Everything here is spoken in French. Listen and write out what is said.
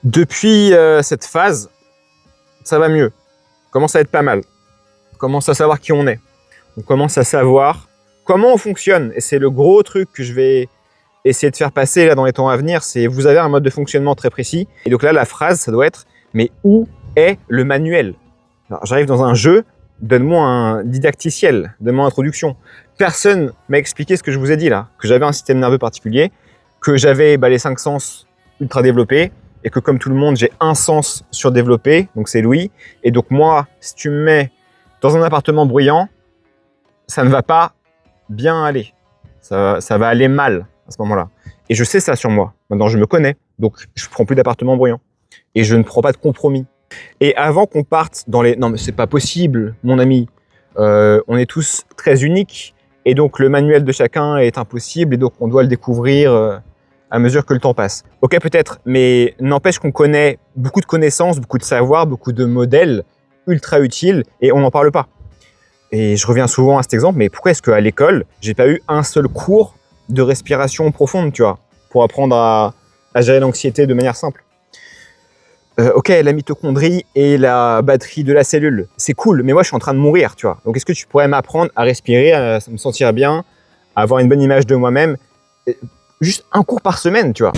Depuis cette phase, ça va mieux. On commence à être pas mal. On commence à savoir qui on est. On commence à savoir comment on fonctionne. Et c'est le gros truc que je vais essayer de faire passer là dans les temps à venir. C'est vous avez un mode de fonctionnement très précis. Et donc là, la phrase, ça doit être « Mais où est le manuel ?» J'arrive dans un jeu, donne-moi un didacticiel, donne-moi une introduction. Personne m'a expliqué ce que je vous ai dit là, que j'avais un système nerveux particulier, que j'avais les 5 sens ultra développés, et que comme tout le monde, j'ai un sens surdéveloppé, donc c'est l'ouïe. Et donc moi, si tu me mets dans un appartement bruyant, ça ne va pas bien aller. Ça va aller mal à ce moment-là. Et je sais ça sur moi. Maintenant, je me connais, donc je ne prends plus d'appartement bruyant. Et je ne prends pas de compromis. Et avant qu'on parte dans les... Non, mais c'est pas possible, mon ami. On est tous très uniques. Et donc, le manuel de chacun est impossible. Et donc, on doit le découvrir à mesure que le temps passe. Ok, peut-être, mais n'empêche qu'on connaît beaucoup de connaissances, beaucoup de savoirs, beaucoup de modèles ultra utiles et on n'en parle pas. Et je reviens souvent à cet exemple, mais pourquoi est-ce qu'à l'école, j'ai pas eu un seul cours de respiration profonde, tu vois, pour apprendre à gérer l'anxiété de manière simple? Ok, la mitochondrie et la batterie de la cellule, c'est cool, mais moi je suis en train de mourir, tu vois. Donc est-ce que tu pourrais m'apprendre à respirer, à me sentir bien, à avoir une bonne image de moi-même? Juste un cours par semaine, tu vois.